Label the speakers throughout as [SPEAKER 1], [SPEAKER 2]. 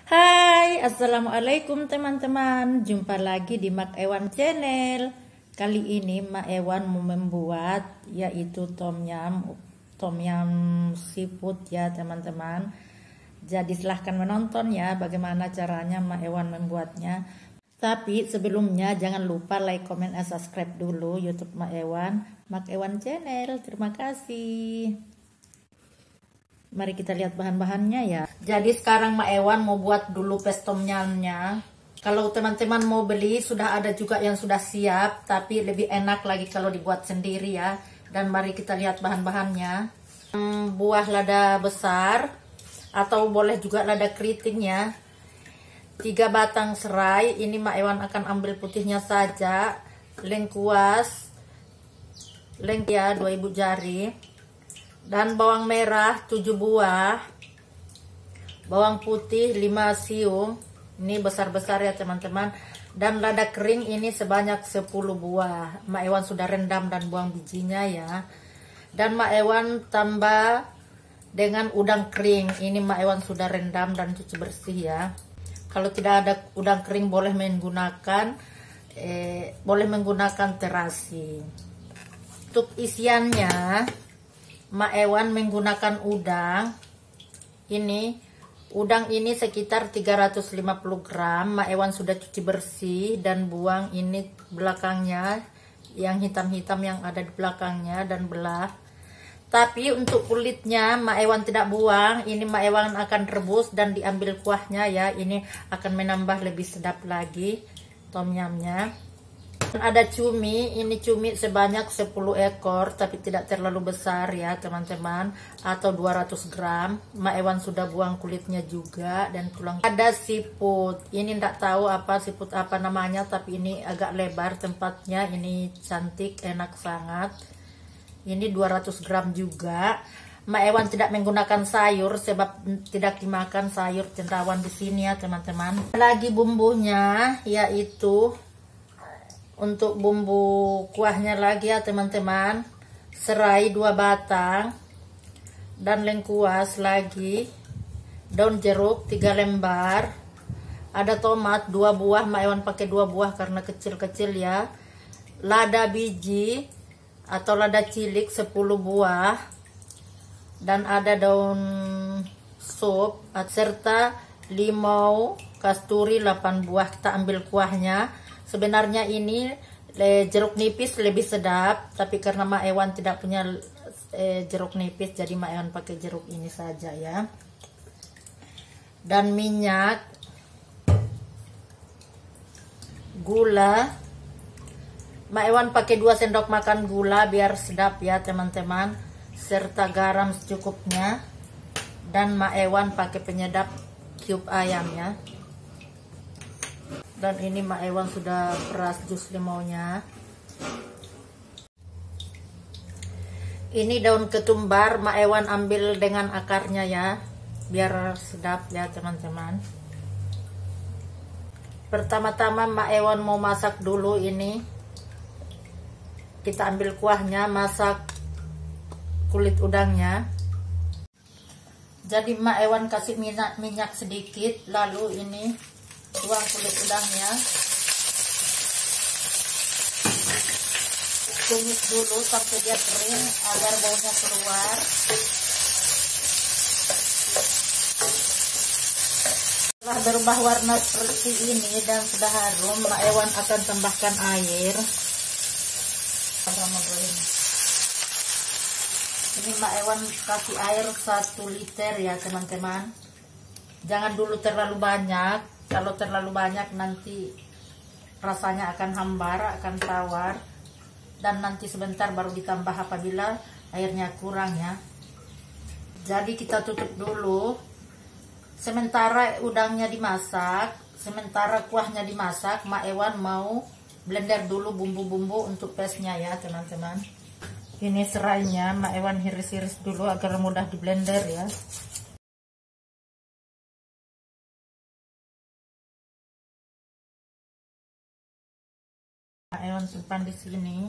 [SPEAKER 1] Hai, assalamualaikum teman-teman. Jumpa lagi di Mak Ewan Channel. Kali ini Mak Ewan mau membuat yaitu tom yum seafood ya teman-teman. Jadi silahkan menonton ya bagaimana caranya Mak Ewan membuatnya. Tapi sebelumnya jangan lupa like, comment, dan subscribe dulu YouTube Mak Ewan Channel. Terima kasih. Mari kita lihat bahan-bahannya ya. Jadi sekarang Mak Ewan mau buat dulu pesto tomyamnya. Kalau teman-teman mau beli sudah ada juga yang sudah siap, tapi lebih enak lagi kalau dibuat sendiri ya. Dan mari kita lihat bahan-bahannya. Buah lada besar atau boleh juga lada keriting ya. 3 batang serai, ini Mak Ewan akan ambil putihnya saja. Lengkuas, ya 2 ibu jari. Dan bawang merah 7 buah, bawang putih 5 siung, ini besar-besar ya teman-teman. Dan lada kering ini sebanyak 10 buah. Mak Ewan sudah rendam dan buang bijinya ya. Dan Mak Ewan tambah dengan udang kering, ini Mak Ewan sudah rendam dan cuci bersih ya. Kalau tidak ada udang kering boleh menggunakan terasi. Untuk isiannya Mak Ewan menggunakan udang ini sekitar 350 gram. Mak Ewan sudah cuci bersih dan buang ini belakangnya, yang hitam-hitam yang ada di belakangnya, dan belah. Tapi untuk kulitnya Mak Ewan tidak buang, ini Mak Ewan akan rebus dan diambil kuahnya ya. Ini akan menambah lebih sedap lagi tom yumnya. Ada cumi, ini cumi sebanyak 10 ekor tapi tidak terlalu besar ya teman-teman, atau 200 gram. Mak Ewan sudah buang kulitnya juga dan tulang. Ada siput, ini tidak tahu apa siput apa namanya, tapi ini agak lebar tempatnya, ini cantik, enak sangat. Ini 200 gram juga. Mak Ewan tidak menggunakan sayur sebab tidak dimakan sayur cendawan di sini ya teman-teman. Lagi bumbunya yaitu untuk bumbu kuahnya lagi ya teman-teman, serai 2 batang, dan lengkuas lagi, daun jeruk 3 lembar, ada tomat 2 buah, Mak Ewan pakai 2 buah karena kecil-kecil ya, lada biji atau lada cilik 10 buah, dan ada daun sup serta limau kasturi 8 buah. Kita ambil kuahnya. Sebenarnya ini jeruk nipis lebih sedap, tapi karena Mak Ewan tidak punya jeruk nipis, jadi Mak Ewan pakai jeruk ini saja ya. Dan minyak, gula, Mak Ewan pakai 2 sendok makan gula biar sedap ya teman-teman, serta garam secukupnya. Dan Mak Ewan pakai penyedap cube ayamnya. Dan ini Mak Ewan sudah peras jus limaunya. Ini daun ketumbar Mak Ewan ambil dengan akarnya ya, biar sedap ya teman-teman. Pertama-tama Mak Ewan mau masak dulu ini. Kita ambil kuahnya, masak kulit udangnya. Jadi Mak Ewan kasih minyak sedikit, lalu ini tuang kulit udangnya, tumis dulu sampai dia kering agar baunya keluar. Setelah berubah warna seperti ini dan sudah harum, Mak Ewan akan tambahkan air. Ini Mak Ewan kasih air 1 liter ya teman-teman. Jangan dulu terlalu banyak. Kalau terlalu banyak nanti rasanya akan hambar, akan tawar, dan nanti sebentar baru ditambah apabila airnya kurang ya. Jadi kita tutup dulu sementara udangnya dimasak, sementara kuahnya dimasak. Mak Ewan mau blender dulu bumbu-bumbu untuk pesnya ya teman-teman. Ini serainya Mak Ewan iris-iris dulu agar mudah di blender ya. Mak Ewan simpan di sini.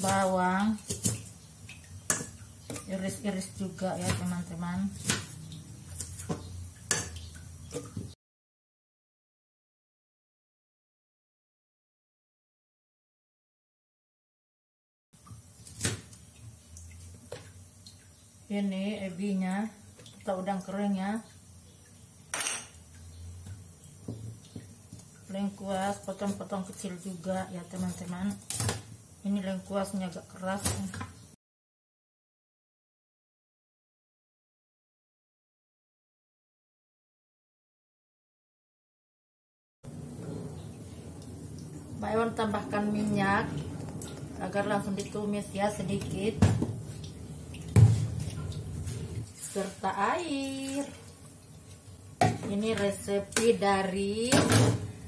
[SPEAKER 1] Bawang iris-iris juga ya teman-teman. Ini ebinya kita udang kering ya, lengkuas potong-potong kecil juga ya teman-teman. Ini lengkuasnya agak keras. Mbak Ewan tambahkan minyak agar langsung ditumis ya sedikit, serta air. Ini resepi dari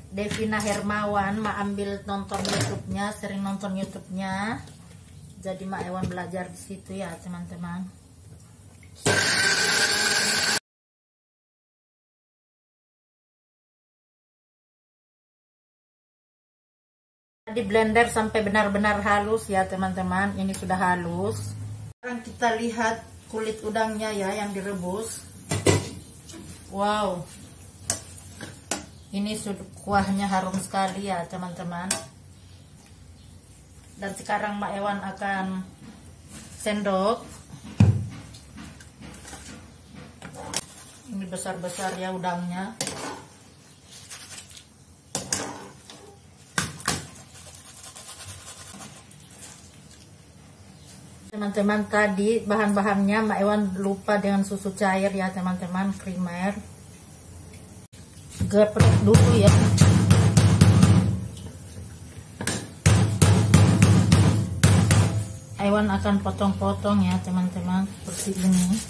[SPEAKER 1] Devina Hermawan. Mak ambil nonton YouTube-nya, sering nonton YouTube-nya, jadi Mak Ewan belajar di situ ya teman-teman. Di blender sampai benar-benar halus ya teman-teman. Ini sudah halus. Sekarang kita lihat kulit udangnya ya yang direbus. Wow, ini sudah kuahnya harum sekali ya teman-teman. Dan sekarang Mak Ewan akan sendok. Ini besar-besar ya udangnya. Teman-teman, tadi bahan-bahannya Mak Ewan lupa dengan susu cair ya teman-teman, creamer. Geprek dulu ya. Ewan akan potong-potong ya teman-teman, seperti ini.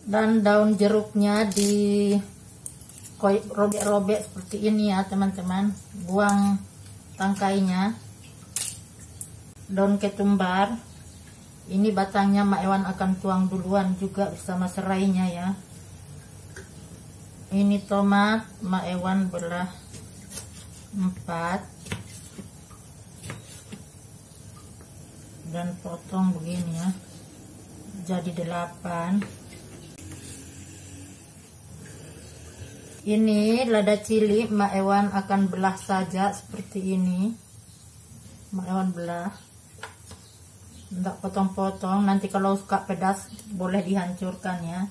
[SPEAKER 1] Dan daun jeruknya di robek-robek seperti ini ya teman-teman. Buang tangkainya. Daun ketumbar, ini batangnya Mak Ewan akan tuang duluan juga bersama serainya ya. Ini tomat Mak Ewan belah 4 dan potong begini ya, jadi 8. Ini lada cili Mak Ewan akan belah saja seperti ini. Mak Ewan belah, enggak potong-potong, nanti kalau suka pedas boleh dihancurkan ya.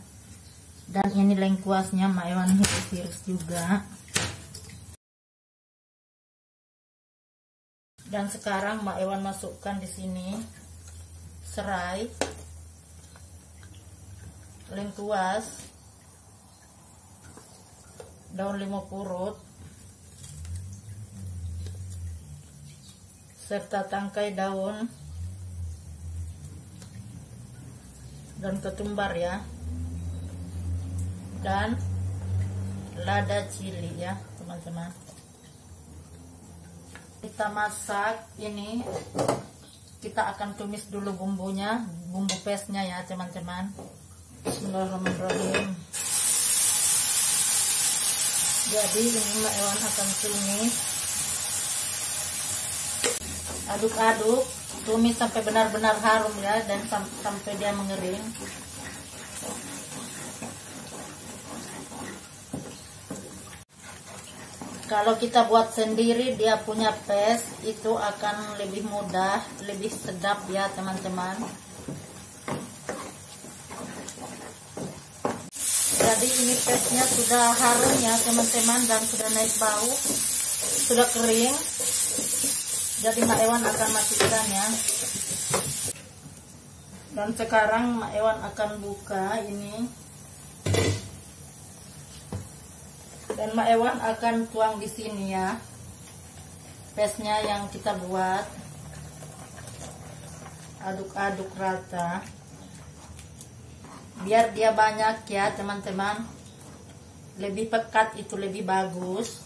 [SPEAKER 1] Dan ini lengkuasnya Mak Ewan iris-iris juga. Dan sekarang Mak Ewan masukkan di sini serai, lengkuas, daun limau purut, serta tangkai daun dan ketumbar ya, dan lada cili ya teman-teman. Kita masak ini, kita akan tumis dulu bumbunya, bumbu paste-nya ya teman-teman. Bismillahirrahmanirrahim. Jadi ini Mak Ewan akan tumis, aduk-aduk, tumis sampai benar-benar harum ya, dan sampai dia mengering. Kalau kita buat sendiri, dia punya paste itu akan lebih mudah, lebih sedap ya teman-teman. Jadi ini paste-nya sudah harum ya teman-teman, dan sudah naik bau, sudah kering. Jadi Mak Ewan akan matikan ya. Dan sekarang Mak Ewan akan buka ini. Dan Mak Ewan akan tuang di sini ya, paste-nya yang kita buat. Aduk-aduk rata, biar dia banyak ya teman-teman. Lebih pekat itu lebih bagus.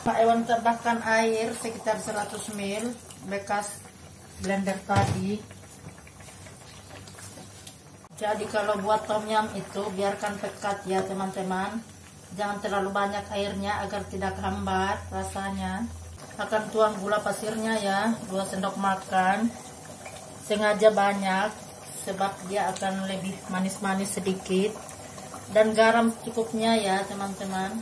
[SPEAKER 1] Mak Ewan tambahkan air sekitar 100 ml bekas blender tadi. Jadi kalau buat tom yum itu biarkan pekat ya teman-teman. Jangan terlalu banyak airnya agar tidak hambar rasanya. Akan tuang gula pasirnya ya, 2 sendok makan. Sengaja banyak sebab dia akan lebih manis-manis sedikit. Dan garam cukupnya ya teman-teman.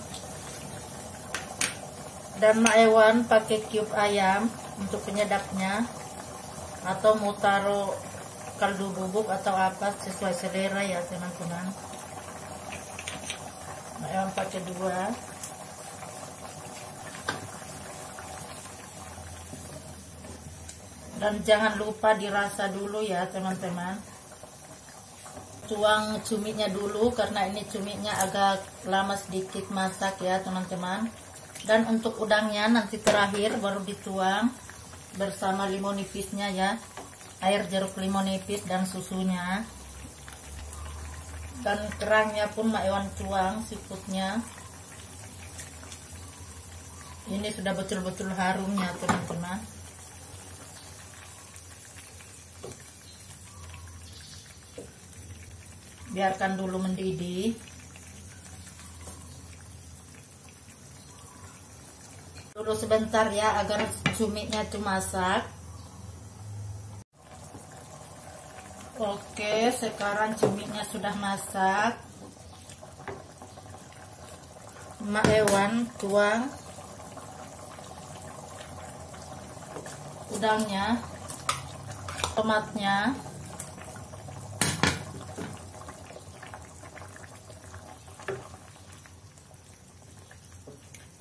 [SPEAKER 1] Dan Mak Ewan pakai cube ayam untuk penyedapnya, atau mau taruh kaldu bubuk atau apa sesuai selera ya teman-teman. Mak Ewan pakai 2. Dan jangan lupa dirasa dulu ya teman-teman. Tuang cuminya dulu karena ini cuminya agak lama sedikit masak ya teman-teman. Dan untuk udangnya nanti terakhir baru dituang bersama limau nipisnya ya, air jeruk limau nipis dan susunya. Dan kerangnya pun Mak Ewan tuang, seafoodnya. Ini sudah betul-betul harumnya teman-teman. Biarkan dulu mendidih. Dulu sebentar ya agar cuminya itu masak. Oke, sekarang cuminya sudah masak. Mak Ewan tuang udangnya, tomatnya,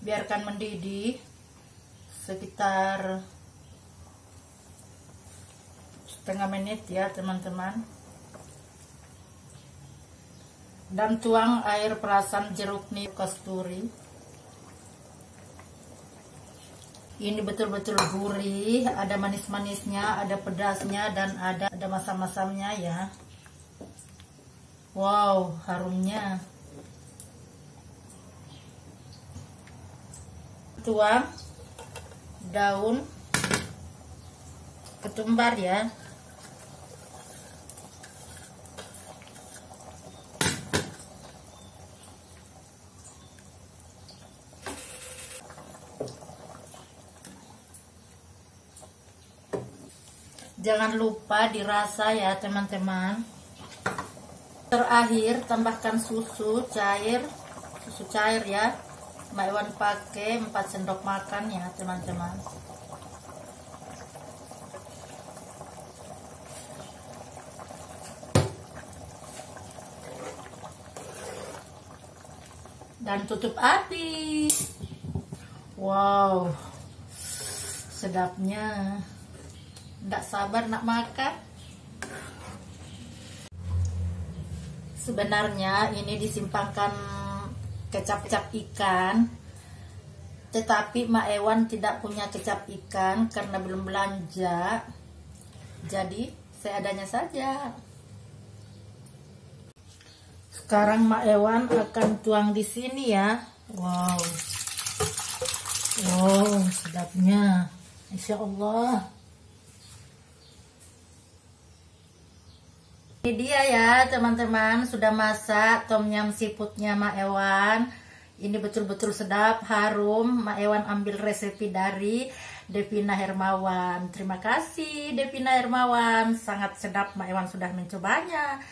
[SPEAKER 1] biarkan mendidih sekitar setengah menit ya teman-teman. Dan tuang air perasan jeruk nipis kasturi. Ini betul-betul gurih, ada manis-manisnya, ada pedasnya, dan ada masam-masamnya ya. Wow, harumnya. Tuang daun ketumbar ya. Jangan lupa dirasa ya teman-teman. Terakhir tambahkan susu cair ya. Mak Ewan pakai 4 sendok makan ya teman-teman. Dan tutup api. Wow, sedapnya. Nggak sabar nak makan. Sebenarnya ini disimpangkan kecap-kecap ikan, tetapi Mak Ewan tidak punya kecap ikan karena belum belanja, jadi seadanya saja. Sekarang Mak Ewan akan tuang di sini ya. Wow, wow, sedapnya, Insya Allah. Ini dia ya teman-teman, sudah masak tom yum seafoodnya Mak Ewan. Ini betul-betul sedap, harum. Mak Ewan ambil resepi dari Devina Hermawan. Terima kasih Devina Hermawan, sangat sedap. Mak Ewan sudah mencobanya.